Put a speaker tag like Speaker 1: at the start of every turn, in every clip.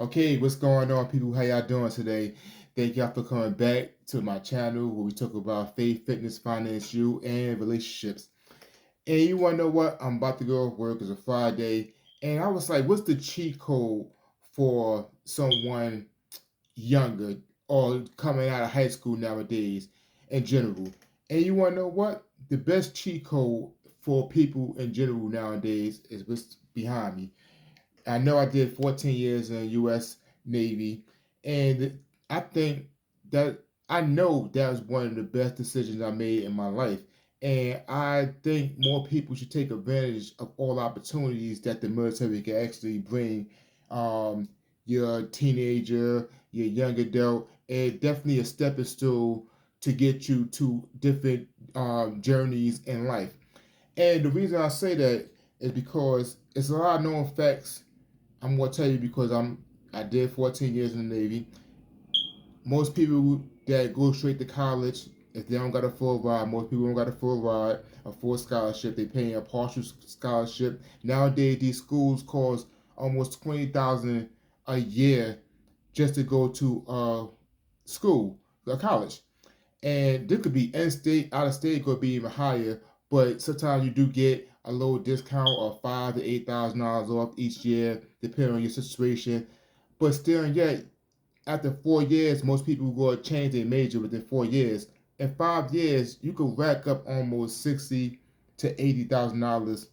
Speaker 1: Okay, what's going on, people? How y'all doing today? Thank y'all for coming back to my channel where we talk about faith, fitness, finance, you, and relationships. And you want to know what? I'm about to go to work. It's a Friday. And I was like, what's the cheat code for someone younger or coming out of high school nowadays in general? And you want to know what? The best cheat code for people in general nowadays is what's behind me. I know I did 14 years in the U.S. Navy, and I think that I know that was one of the best decisions I made in my life. And I think more people should take advantage of all opportunities that the military can actually bring um, your teenager, your young adult, and definitely a stepping stool to get you to different journeys in life. And the reason I say that is because it's a lot of known facts. I'm gonna tell you because I did 14 years in the Navy. Most people that go straight to college, if they don't got a full ride, most people don't got a full ride, a full scholarship. They pay a partial scholarship. Nowadays, these schools cost almost 20,000 a year just to go to school, a college. And this could be in state, out of state could be even higher. But sometimes you do get a little discount of $5,000 to $8,000 off each year, depending on your situation. But still, yet after 4 years, most people will change their major within 4 years. In 5 years, you could rack up almost $60,000 to $80,000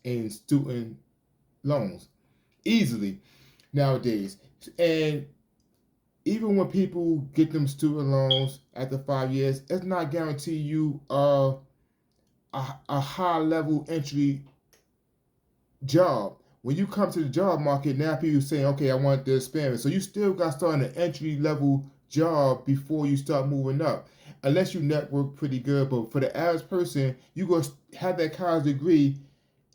Speaker 1: in student loans easily nowadays. And even when people get them student loans after 5 years, it's not guarantee you a high level entry job. When you come to the job market, now people saying, okay, I want the experience. So you still got to start an entry level job before you start moving up. Unless you network pretty good, but for the average person, you go have that college degree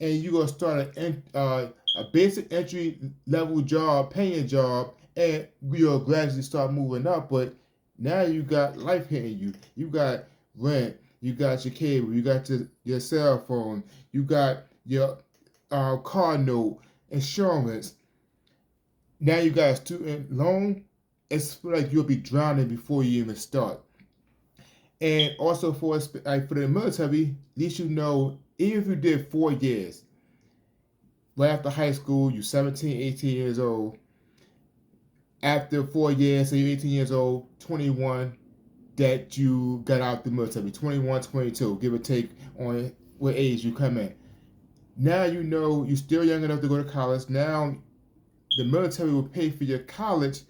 Speaker 1: and you gonna start a basic entry level job, paying job, and you'll gradually start moving up. But now you got life hitting you. You got rent. You got your cable. You got your cell phone. You got your car note, insurance. Now you got a student loan. It's like you'll be drowning before you even start. And also for the military, at least you know, even if you did 4 years, right after high school, you're 17, 18 years old. After 4 years, so you're 18 years old, 21, that you got out the military, 21, 22, give or take on what age you come in. Now you know you're still young enough to go to college. Now the military will pay for your college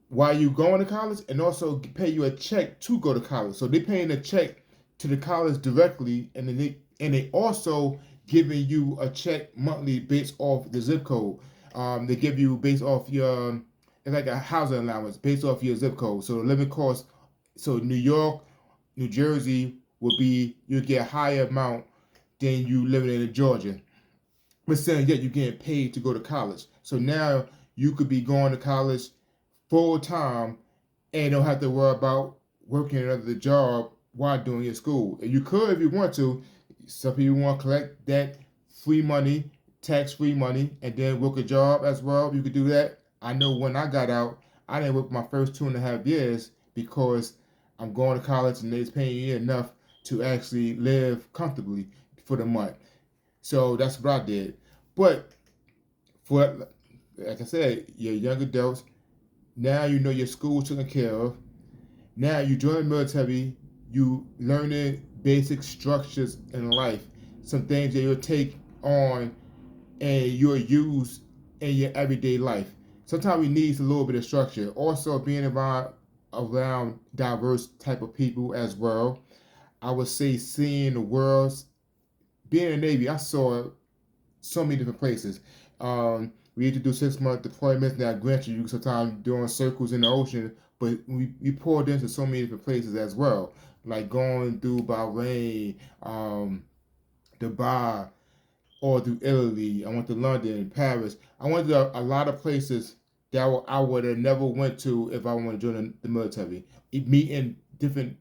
Speaker 1: while you going to college and also pay you a check to go to college. So they're paying a check to the college directly, and they also giving you a check monthly based off the zip code. They give you based off your it's like a housing allowance based off your zip code. So the living cost, so New York, New Jersey will be you get a higher amount than you living in Georgia. But saying yet you're getting paid to go to college. So now you could be going to college full time and don't have to worry about working another job while doing your school. And you could if you want to. Some people want to collect that free money, tax free money, and then work a job as well. You could do that. I know when I got out, I didn't work my first 2.5 years because I'm going to college and they're paying me enough to actually live comfortably for the month. So that's what I did. But for like I said, you're young adults. Now you know your school taken care of. Now you join the military, you learning basic structures in life, some things that you'll take on and you'll use in your everyday life. Sometimes we need a little bit of structure. Also being around diverse type of people as well. I would say seeing the world, being in the Navy, I saw so many different places. We had to do 6 month deployments. Now, granted, you sometimes doing circles in the ocean, but we poured into so many different places as well, like going through Bahrain, Dubai, or through Italy. I went to London, Paris. I went to a lot of places that I would have never went to if I wanted to join the military. Meeting different.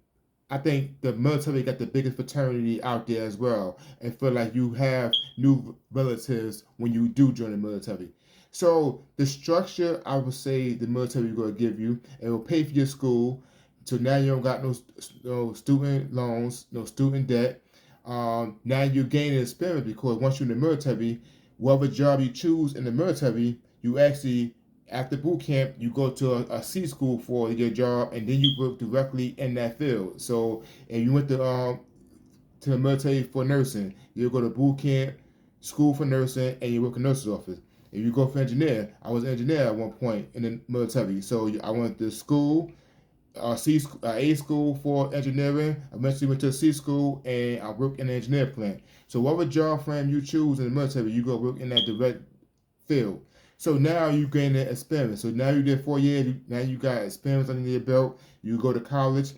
Speaker 1: I think the military got the biggest fraternity out there as well, and feel like you have new relatives when you do join the military. So the structure, I would say, the military is going to give you, it will pay for your school. So now you don't got no student loans, no student debt. Now you're gaining experience because once you're in the military, whatever job you choose in the military, you actually after boot camp you go to a C school for your job, and then you work directly in that field. So if you went to the military for nursing, you go to boot camp, school for nursing, and you work in nurse's office. If you go for engineer, I was an engineer at one point in the military. So I went to school, A school for engineering. Eventually went to C school, and I worked in the engineer plant. So whatever job frame you choose in the military, you go work in that direct field. So now you gain that experience. So now you did 4 years. Now you got experience under your belt. You go to college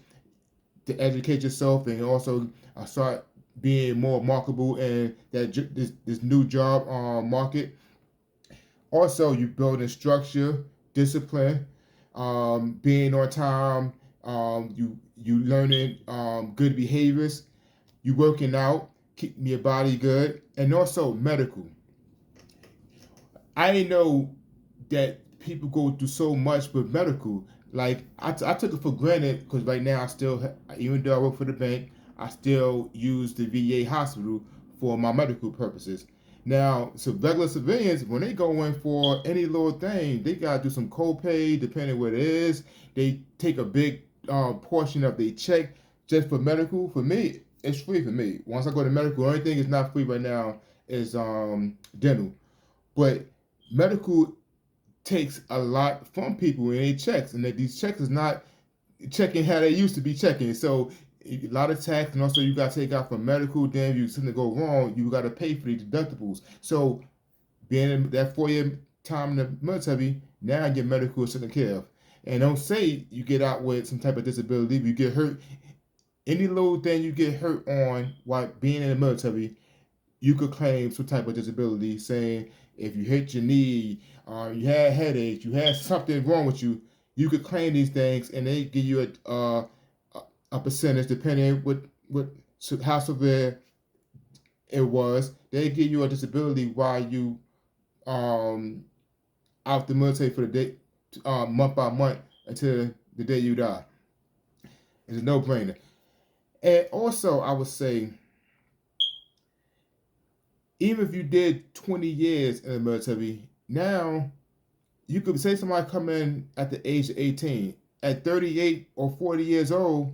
Speaker 1: to educate yourself and also start being more marketable in this new job market. Also, you building structure, discipline, being on time. You learning good behaviors. You working out, keeping your body good, and also medical. I didn't know that people go through so much with medical. Like I took it for granted because right now I still, even though I work for the bank, I still use the VA hospital for my medical purposes. Now, so regular civilians, when they go in for any little thing, they gotta do some copay, depending what it is. They take a big portion of their check just for medical. For me, it's free for me. Once I go to medical, the only thing is not free right now is dental. But medical takes a lot from people in their checks, and that these checks is not checking how they used to be checking. So a lot of tax, and also you got to take out for medical. Then if you something go wrong, you got to pay for the deductibles. So being in that 4 year time in the military, now your medical is taken care of. And don't say you get out with some type of disability, you get hurt. Any little thing you get hurt on while being in the military, you could claim some type of disability, saying if you hit your knee, you had headaches, you had something wrong with you, you could claim these things, and they give you a percentage depending what how severe it was. They give you a disability while you um out the military for the day, month by month until the day you die. It's a no brainer. And also, I would say even if you did 20 years in the military, now you could say somebody come in at the age of 18. At 38 or 40 years old,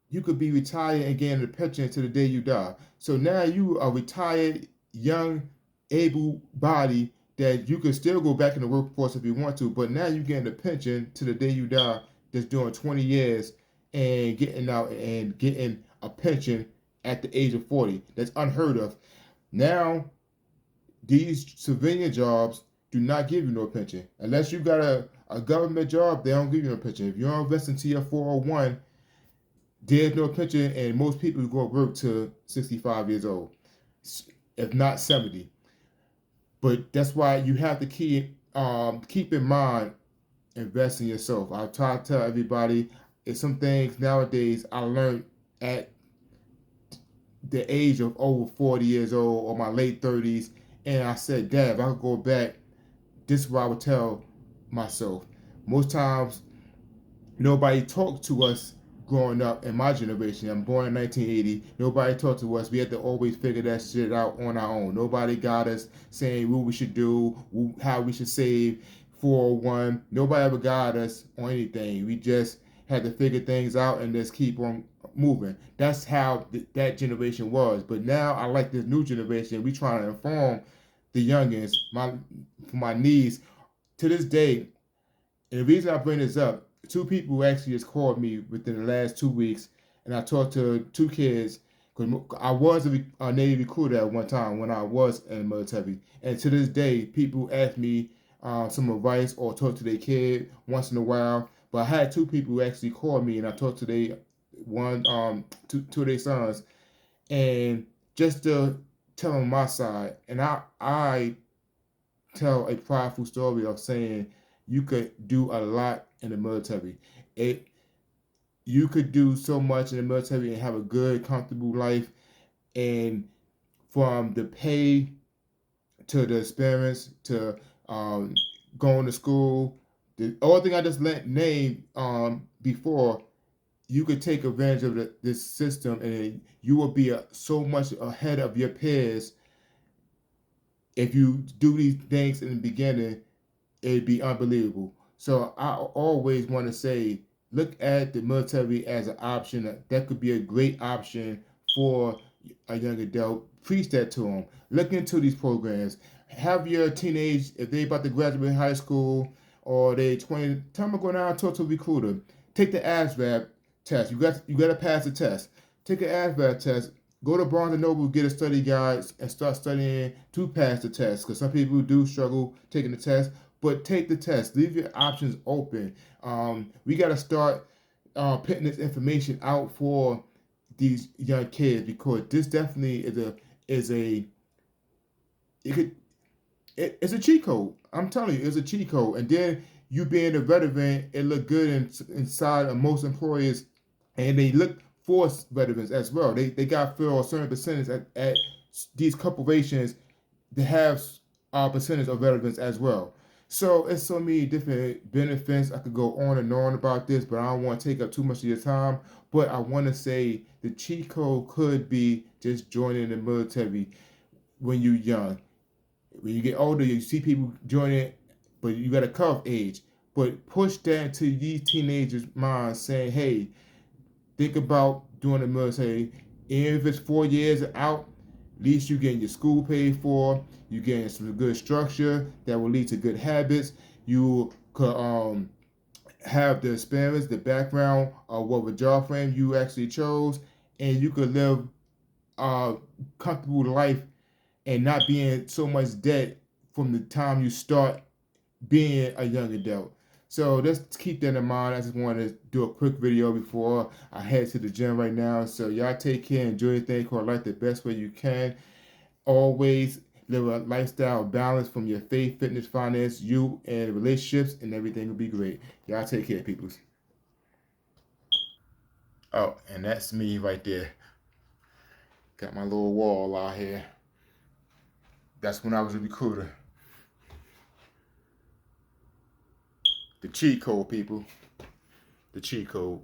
Speaker 1: you could be retired and getting a pension to the day you die. So now you are retired, young, able body that you could still go back in the workforce if you want to, but now you're getting a pension to the day you die that's doing 20 years and getting out and getting a pension at the age of 40. That's unheard of. Now these civilian jobs do not give you no pension. Unless you got a government job, they don't give you no pension. If you don't invest into your 401, there's no pension, and most people go work to 65 years old, if not 70. But that's why you have to keep in mind invest in yourself. I try to tell everybody it's some things nowadays I learned at the age of over 40 years old or my late 30s, and I said, Dad, if I could go back, this is what I would tell myself. Most times, nobody talked to us growing up in my generation. I'm born in 1980. Nobody talked to us. We had to always figure that shit out on our own. Nobody got us saying what we should do, how we should save 401. Nobody ever got us on anything. We just had to figure things out and just keep on moving. That's how that generation was. But now I like this new generation. We trying to inform the youngins, my niece, to this day. And the reason I bring this up, two people actually just called me within the last 2 weeks, and I talked to two kids. Cause I was a Navy recruiter at one time when I was in the military, and to this day, people ask me some advice or talk to their kid once in a while. But I had two people who actually called me, and I talked to two of their sons, and just to tell them my side. And I tell a prideful story of saying you could do a lot in the military. It You could do so much in the military and have a good, comfortable life. And from the pay to the experience to going to school. The only thing I just named before, you could take advantage of this system, and you will be so much ahead of your peers if you do these things in the beginning. It'd be unbelievable. So I always want to say, look at the military as an option. That could be a great option for a young adult. Preach that to them. Look into these programs. Have your teenage, if they about to graduate high school or they 20, tell them to go down and talk to a recruiter. Take the ASVAB test. You got to pass the test. Take an ASVAB test. Go to Barnes and Noble, get a study guide, and start studying to pass the test. Because some people do struggle taking the test, but take the test. Leave your options open. We got to start putting this information out for these young kids, because this definitely is a it could it's a cheat code. I'm telling you, it's a cheat code. And then you being a veteran, it look good inside of most employers, and they look for veterans as well. They got feel a certain percentage at these corporations to have a percentage of veterans as well. So it's so many different benefits. I could go on and on about this, but I don't want to take up too much of your time. But I want to say the cheat code could be just joining the military when you're young. When you get older, you see people joining, but you got a cutoff age. But push that into these teenagers' minds, saying, "Hey, think about doing the military. Even if it's 4 years out, at least you're getting your school paid for. You're getting some good structure that will lead to good habits. You could have the experience, the background of what the job frame you actually chose, and you could live a comfortable life and not being so much debt from the time you start being a young adult." So let's keep that in mind. I just wanted to do a quick video before I head to the gym right now. So y'all take care, enjoy your thing, called life the best way you can. Always live a lifestyle balance from your faith, fitness, finance, you, and relationships, and everything will be great. Y'all take care, peoples. Oh, and that's me right there. Got my little wall out here. That's when I was a recruiter. The cheat code, people. The cheat code.